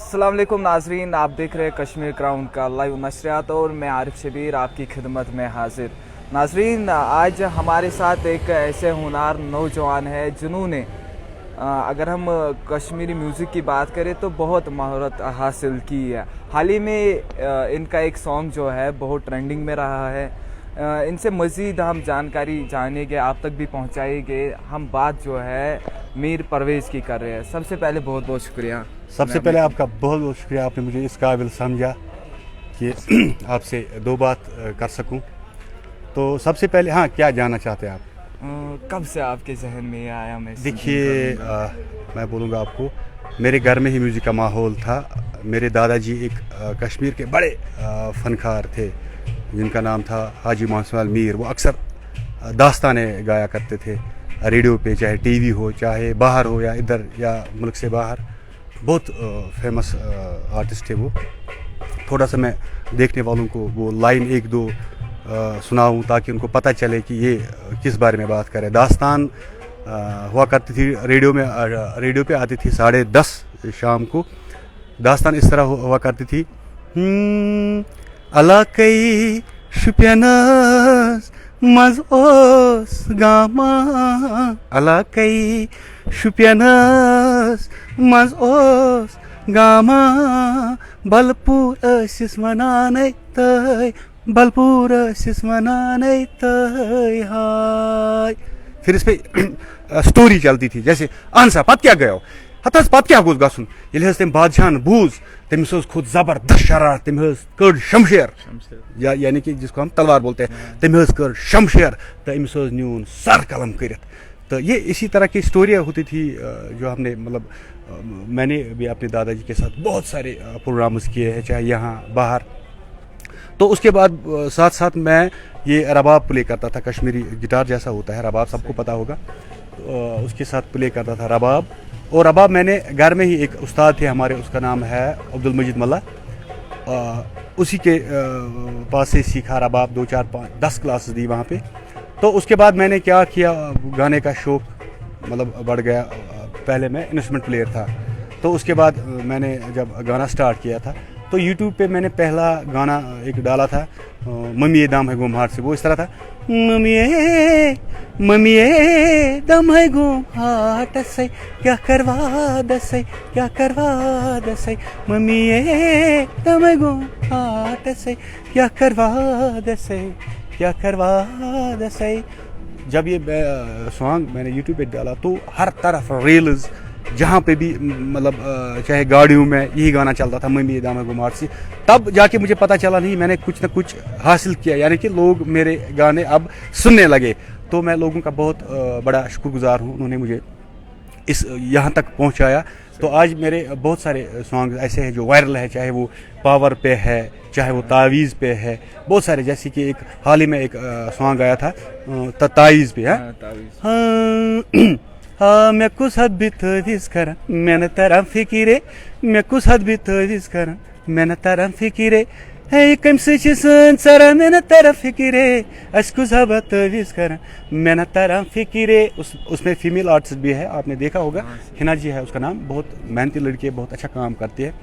अस्सलाम वालेकुम नाजरीन, आप देख रहे हैं कश्मीर क्राउन का लाइव नशरियात और मैं आरिफ शबीर आपकी खिदमत में हाजिर। नाजरीन, आज हमारे साथ एक ऐसे होनहार नौजवान है जिन्होंने अगर हम कश्मीरी म्यूज़िक की बात करें तो बहुत महारत हासिल की है। हाल ही में इनका एक सॉन्ग जो है बहुत ट्रेंडिंग में रहा है। इनसे मज़ीद हम जानकारी जानेंगे, आप तक भी पहुंचाएंगे। हम बात जो है मीर परवेज़ की कर रहे हैं। सबसे पहले बहुत बहुत शुक्रिया। सबसे पहले आपका बहुत बहुत शुक्रिया, आपने मुझे इस काबिल समझा कि आपसे दो बात कर सकूं। तो सबसे पहले हाँ, क्या जानना चाहते हैं आप? कब से आपके जहन में ये आया? मैं देखिए, मैं बोलूँगा आपको, मेरे घर में ही म्यूज़िक का माहौल था। मेरे दादाजी एक कश्मीर के बड़े फ़नकार थे जिनका नाम था हाजी मोहम्मद मीर। वो अक्सर दास्तानें गाया करते थे रेडियो पे, चाहे टीवी हो, चाहे बाहर हो या इधर या मुल्क से बाहर। बहुत फेमस आर्टिस्ट थे वो। थोड़ा सा मैं देखने वालों को वो लाइन एक दो सुनाऊं ताकि उनको पता चले कि ये किस बारे में बात कर रहे हैं। दास्तान हुआ करती थी रेडियो पे आती थी 10:30 शाम को। दास्तान इस तरह हुआ करती थी। अलाकई शुपियनस मज ओस गामा, अलाकई शुपियनस मज ओस गामा, बलपुर असिस मनाने तय, बलपुर असिस मनाने तय हाय। फिर इस पे स्टोरी चलती थी, जैसे आंसा पत क्या गयो हतस पत क्या गोस गसुन ये तम बादशाहन बूझ तमिस खुद जबरदस्त शरारत। तम कड़ शमशेर यानी कि जिसको हम तलवार बोलते हैं, तम कर शमशेर तो अमिस न्यून सर कलम कर। तो ये इसी तरह की स्टोरियाँ होती थी जो हमने मतलब मैंने भी अपने दादाजी के साथ बहुत सारे प्रोग्राम्स किए हैं, चाहे यहाँ बाहर। तो उसके बाद साथ साथ मैं ये रबाब प्ले करता था। कश्मीरी गिटार जैसा होता है रबाब, सबको पता होगा। उसके साथ प्ले करता था रबाब। और रबाब मैंने घर में ही, एक उस्ताद थे हमारे, उसका नाम है अब्दुल मजीद मल्ला, उसी के पास से सीखा रबाब। 2 4 5 10 क्लासेस दी वहाँ पे। तो उसके बाद मैंने क्या किया, गाने का शौक मतलब बढ़ गया। पहले मैं इंस्ट्रूमेंट प्लेयर था, तो उसके बाद मैंने जब गाना स्टार्ट किया था तो यूट्यूब पे मैंने पहला गाना एक डाला था, मम्मी दम है गुम हार्ट से। वो इस तरह था, मम्मी दम है गुम हार्ट से, क्या करवा दसे, क्या करवा दसे, मम्मी दम है गुम हार्ट से, क्या करवा दसे, क्या करवा दसे। जब ये सॉन्ग मैंने यूट्यूब पे डाला तो हर तरफ रील्स, जहाँ पे भी मतलब चाहे गाड़ियों में यही गाना चलता था, मम्मी दाम गुमार से। तब जाके मुझे पता चला नहीं, मैंने कुछ ना कुछ हासिल किया, यानी कि लोग मेरे गाने अब सुनने लगे। तो मैं लोगों का बहुत बड़ा शुक्रगुजार हूँ, उन्होंने मुझे इस यहाँ तक पहुँचाया। तो आज मेरे बहुत सारे सॉन्ग ऐसे हैं जो वायरल है, चाहे वो पावर पे है, चाहे वो तावीज़ पे है, बहुत सारे। जैसे कि एक हाल ही में एक सॉन्ग आया था तावीज़ पे है। हाँ मैं कुछ हद भी तवीज़ करा मैंने तरह फिकिरे, मैं कुछ हद भी तवीज़ करा मैंने तरह फिकिरे, है कम से सरा मैंने तरह फिकिरे, अशकुज हब तवीज़ करा मैंने तरह फिकिरे। उसमें फीमेल आर्टिस्ट भी है, आपने देखा होगा, हिना जी है उसका नाम। बहुत मेहनती लड़की है, बहुत अच्छा काम करती है।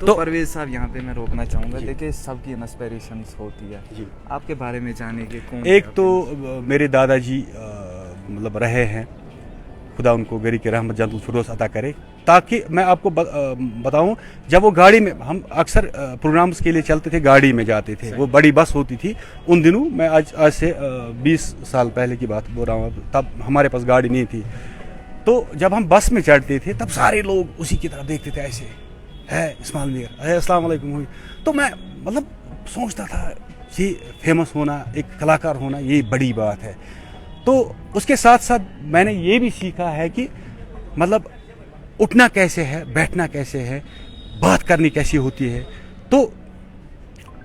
तो परवेज़ साहब, यहाँ पे मैं रोकना चाहूँगा। देखिए, सबकी इंस्पिरेशंस होती है जी, आपके बारे में जानेंगे कौन? एक तो मेरे दादाजी मतलब रहे हैं, खुदा उनको गरी की रहमत जन्नतुल फिरदौस अता करे। ताकि मैं आपको बताऊं, जब वो गाड़ी में, हम अक्सर प्रोग्राम्स के लिए चलते थे, गाड़ी में जाते थे, वो बड़ी बस होती थी उन दिनों। मैं आज से 20 साल पहले की बात बोल रहा हूँ, तब हमारे पास गाड़ी नहीं थी। तो जब हम बस में चढ़ते थे तब सारे लोग उसी की तरफ देखते थे, ऐसे है इस्माइल मीर, है अस्सलाम वालेकुम। तो मैं मतलब सोचता था ये फेमस होना, एक कलाकार होना, ये बड़ी बात है। तो उसके साथ साथ मैंने ये भी सीखा है कि मतलब उठना कैसे है, बैठना कैसे है, बात करनी कैसी होती है। तो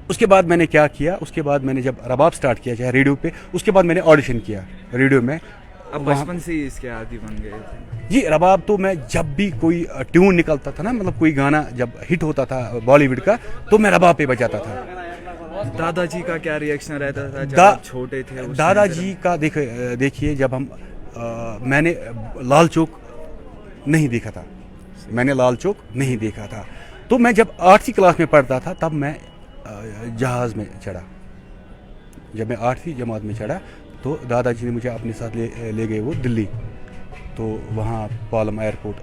उसके बाद मैंने क्या किया, उसके बाद मैंने जब रबाब स्टार्ट किया, चाहे रेडियो पे, उसके बाद मैंने ऑडिशन किया रेडियो में। अब बचपन से ही इसके आदी बन गए थे जी। रबाब तो मैं जब भी कोई ट्यून निकलता था ना, मतलब कोई गाना जब हिट होता था बॉलीवुड का, तो मैं रबाब पे बजाता था। दादाजी का क्या रिएक्शन रहता था जब आप छोटे थे? दादाजी का देखिए, जब हम मैंने लाल चौक नहीं देखा था, मैंने लाल चौक नहीं देखा था। तो मैं जब 8वीं क्लास में पढ़ता था तब मैं जहाज़ में चढ़ा। जब मैं 8वीं जमात में चढ़ा तो दादाजी ने मुझे अपने साथ ले गए वो दिल्ली। तो वहाँ पालम एयरपोर्ट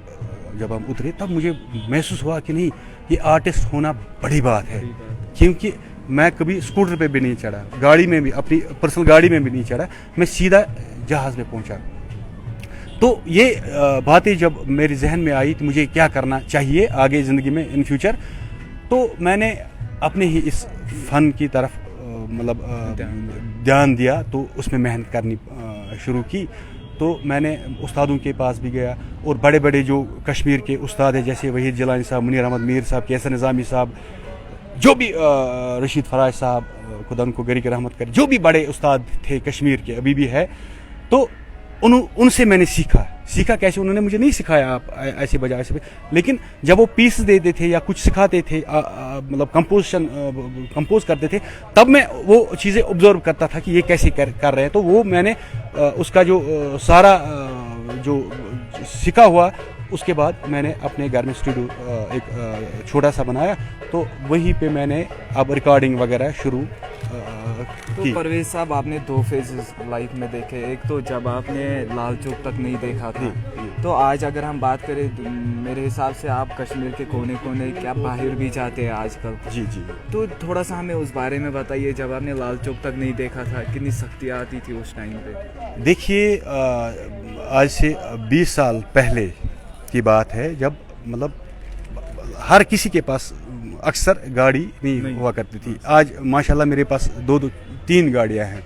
जब हम उतरे तब मुझे महसूस हुआ कि नहीं, ये आर्टिस्ट होना बड़ी बात है, क्योंकि मैं कभी स्कूटर पे भी नहीं चढ़ा, गाड़ी में भी, अपनी पर्सनल गाड़ी में भी नहीं चढ़ा, मैं सीधा जहाज़ में पहुंचा। तो ये बातें जब मेरे जहन में आई तो मुझे क्या करना चाहिए आगे ज़िंदगी में, इन फ्यूचर, तो मैंने अपने ही इस फ़न की तरफ मतलब ध्यान दिया, तो उसमें मेहनत करनी शुरू की। तो मैंने उस्तादों के पास भी गया और बड़े बड़े जो कश्मीर के उस्ताद हैं जैसे वहीद जिलानी साहब, मुनीर अहमद मीर साहब, कैसर निज़ामी साहब, जो भी रशीद फराज साहब, खुदा उनको गरी की रहमत करे, जो भी बड़े उस्ताद थे कश्मीर के, अभी भी है, तो उनसे मैंने सीखा कैसे। उन्होंने मुझे नहीं सिखाया आप ऐसे बजा ऐसे, लेकिन जब वो पीस देते थे या कुछ सिखाते थे, मतलब कंपोज करते थे, तब मैं वो चीज़ें ऑब्जर्व करता था कि ये कैसे कर रहे हैं। तो वो मैंने उसका जो सारा जो सीखा हुआ, उसके बाद मैंने अपने घर में स्टूडियो एक छोटा सा बनाया, तो वहीं पे मैंने अब रिकॉर्डिंग वगैरह शुरू तो परवेज साहब, आपने 2 फेजेस लाइफ में देखे। एक तो जब आपने लाल चौक तक नहीं देखा था, तो आज अगर हम बात करें, मेरे हिसाब से आप कश्मीर के कोने कोने क्या बाहर भी जाते हैं आजकल। जी। तो थोड़ा सा हमें उस बारे में बताइए, जब आपने लाल चौक तक नहीं देखा था, कितनी सख्तियाँ आती थी उस टाइम पे? देखिए, आज से 20 साल पहले की बात है, जब मतलब हर किसी के पास अक्सर गाड़ी नहीं हुआ करती थी। आज माशाल्लाह मेरे पास 2-3 गाड़ियां हैं।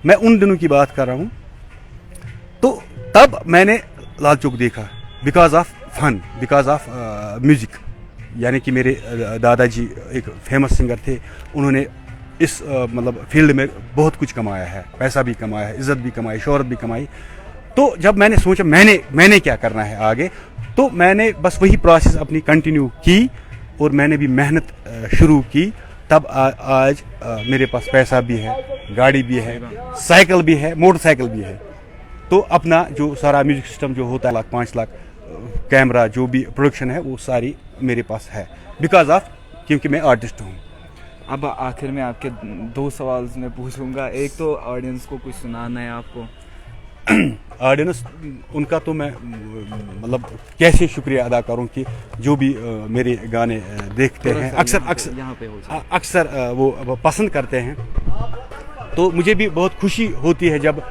मैं उन दिनों की बात कर रहा हूँ। तो तब मैंने लाल चौक देखा because of fun, because of music. यानी कि मेरे दादाजी एक फेमस सिंगर थे, उन्होंने इस मतलब फील्ड में बहुत कुछ कमाया है, पैसा भी कमाया है, इज़्ज़त भी कमाई, शोहरत भी कमाई। तो जब मैंने सोचा मैंने क्या करना है आगे, तो मैंने बस वही प्रोसेस अपनी कंटिन्यू की और मैंने भी मेहनत शुरू की। तब आज मेरे पास पैसा भी है, गाड़ी भी है, साइकिल भी है, मोटरसाइकिल भी है। तो अपना जो सारा म्यूजिक सिस्टम जो होता है 5 लाख कैमरा, जो भी प्रोडक्शन है, वो सारी मेरे पास है बिकॉज ऑफ, क्योंकि मैं आर्टिस्ट हूँ। अब आखिर में आपके 2 सवाल मैं पूछूंगा। एक तो ऑडियंस को कुछ सुनाना है आपको। ऑडियंस, उनका तो मैं मतलब कैसे शुक्रिया अदा करूं कि जो भी मेरे गाने देखते हैं, अक्सर वो पसंद करते हैं। तो मुझे भी बहुत खुशी होती है जब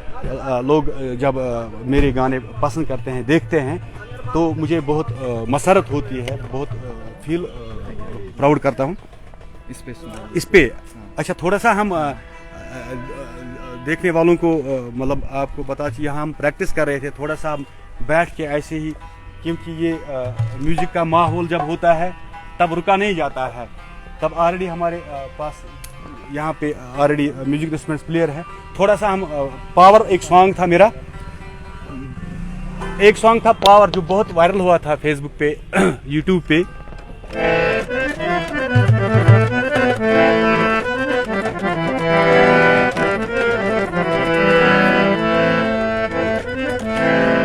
लोग मेरे गाने पसंद करते हैं, देखते हैं, तो मुझे बहुत मसरत होती है, बहुत फील प्राउड करता हूं इस पे। अच्छा, थोड़ा सा हम देखने वालों को मतलब आपको बता चाहिए, यहाँ हम प्रैक्टिस कर रहे थे, थोड़ा सा हम बैठ के ऐसे ही, क्योंकि ये म्यूज़िक का माहौल जब होता है तब रुका नहीं जाता है। तब ऑलरेडी हमारे पास यहाँ पे ऑलरेडी म्यूजिक इंस्ट्रूमेंट्स प्लेयर है। थोड़ा सा हम पावर, एक सॉन्ग था मेरा, एक सॉन्ग था पावर, जो बहुत वायरल हुआ था फेसबुक पे, यूट्यूब पे।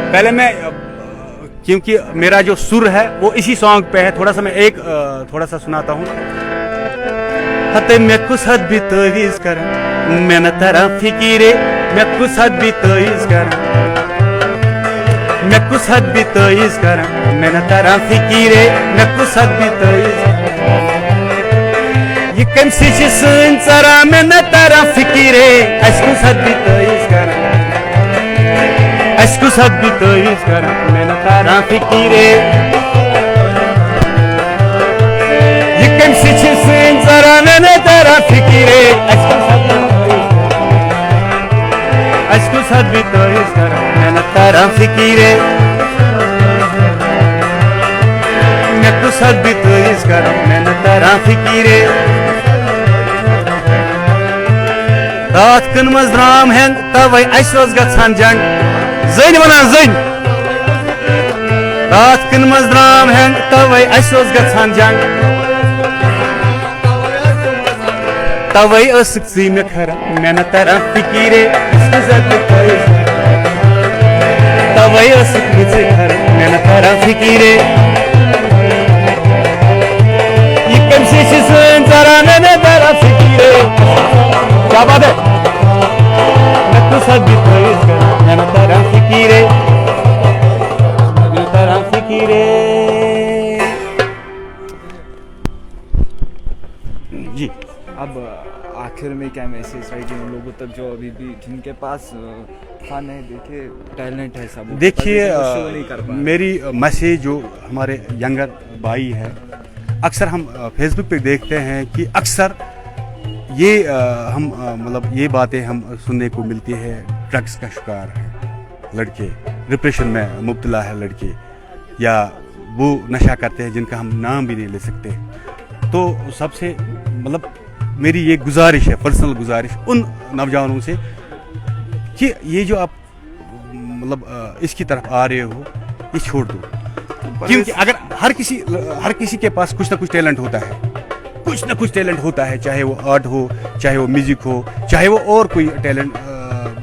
पहले मैं, क्योंकि मेरा जो सुर है वो इसी सॉन्ग पे है, थोड़ा सा मैं एक थोड़ा सा सुनाता हूँ। हते मैं कुछ हद भी तवीज कर, मैं न तेरा फिकीरे, मैं कुछ हद भी तवीज कर, मैं कुछ हद भी तवीज कर, मैं न तेरा फिकीरे, मैं कुछ हद भी तवीज कर। ये कम सी सन जरा, मैं न तेरा फिकीरे, ऐसे कुछ हद भी तवीज कर, ऐसे कुछ हद भी तवीज कर, मैं न तेरा फिकीरे। ये कम सी सन जरा, मैं न तेरा फिकीरे, ऐसे कुछ हद भी तवीज कर, मैं न तेरा फिकीरे। मैं कुछ हद भी तवीज कर, मैं न तेरा फिकीरे। रात कन मज राम हैं तवे अस गछान जंग, जन वनान जन। रात कन मज राम हैं तवे अस गछान जंग, तवे सी मे खरा, मैं न तेरा फिकीरे। तवे खरा, मैं न तेरा फिकीरे। क्या बात है मैं सब मैं तरह फिकीरे तरह फिकीरे जी। अब आखिर में क्या मैसेज रहेगी उन लोगों तक जो अभी भी जिनके पास फन है, देखिए टैलेंट है सब, देखिए शो नहीं कर पा रहे। मेरी मैसेज जो हमारे यंगर भाई है, अक्सर हम फेसबुक पे देखते हैं कि अक्सर ये हम मतलब ये बातें हम सुनने को मिलती है, ड्रग्स का शिकार है लड़के, डिप्रेशन में मुब्तला है लड़के, या वो नशा करते हैं जिनका हम नाम भी नहीं ले सकते। तो सबसे मतलब मेरी ये गुजारिश है, पर्सनल गुजारिश उन नौजवानों से कि ये जो आप मतलब इसकी तरफ आ रहे हो ये छोड़ दो, क्योंकि अगर हर किसी के पास कुछ ना कुछ टैलेंट होता है, कुछ ना कुछ टैलेंट होता है, चाहे वो आर्ट हो, चाहे वो म्यूजिक हो, चाहे वो और कोई टैलेंट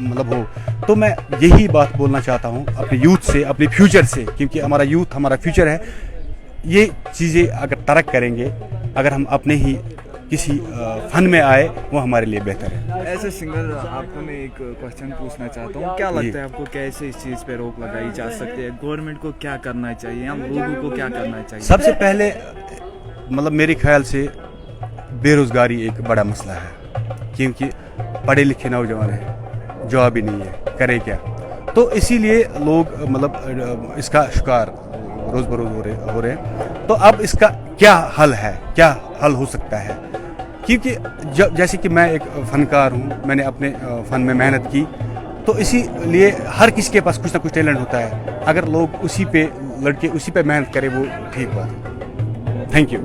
मतलब हो। तो मैं यही बात बोलना चाहता हूँ अपने यूथ से, अपने फ्यूचर से, क्योंकि हमारा यूथ हमारा फ्यूचर है। ये चीज़ें अगर तरक करेंगे, अगर हम अपने ही किसी फन में आए, वो हमारे लिए बेहतर है। ऐसे सिंगर आपको मैं एक क्वेश्चन पूछना चाहता हूँ, क्या लगता है आपको कैसे इस चीज़ पे रोक लगाई जा सकती है? गवर्नमेंट को क्या करना चाहिए, हम लोगों को क्या करना चाहिए? सबसे पहले मतलब मेरे ख्याल से बेरोज़गारी एक बड़ा मसला है, क्योंकि पढ़े लिखे नौजवान हैं, जॉब ही नहीं है, करें क्या? तो इसीलिए लोग मतलब इसका शिकार रोज़ बरोज़ हो रहे हैं। तो अब इसका क्या हल है, क्या हल हो सकता है? क्योंकि जैसे कि मैं एक फ़नकार हूँ, मैंने अपने फ़न में मेहनत की, तो इसीलिए हर किसी के पास कुछ ना कुछ टैलेंट होता है। अगर लोग उसी पे लड़के उसी पे मेहनत करें, वो ठीक बात है। Thank you.